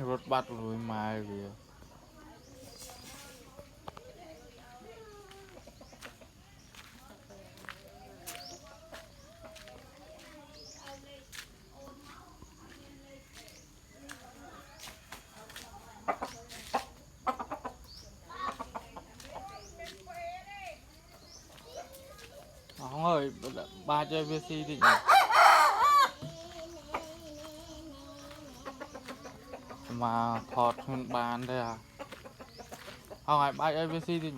rốt bắt rồi mai về không ơi ba chơi VC thì nhỉ? Mà thọt hơn bàn đây à không ai ba chơi VC thì nhỉ?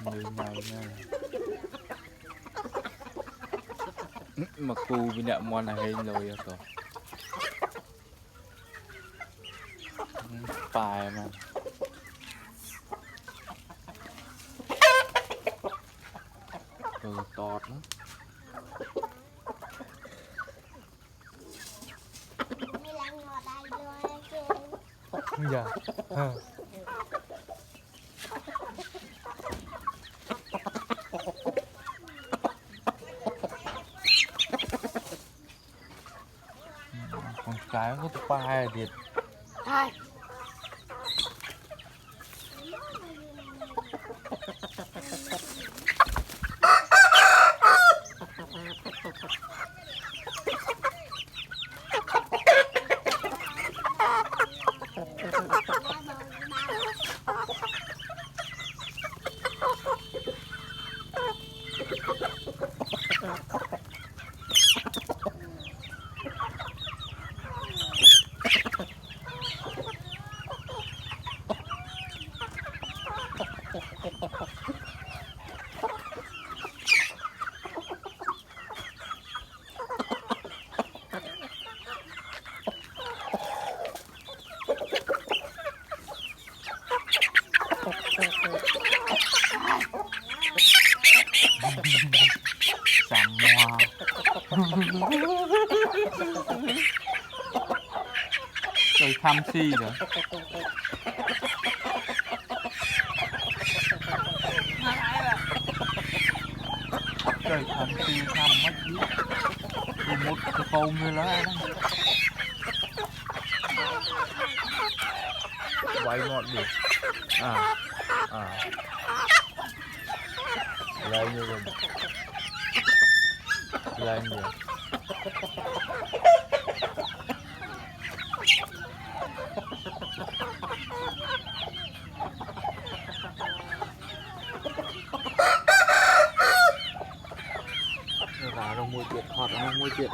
Người này nha mà cu bên đệm món này hình rồi à cậu phải mà tọt lắm dạ con cái có tụi ba điệt Hai. sắm hoa rồi thăm si rồi rồi thăm si thăm mất biết đi một cái câu như lá đó quay ngọn được à lên như vậy lên vậy ra nó môi tiệt thọt nó môi tiệt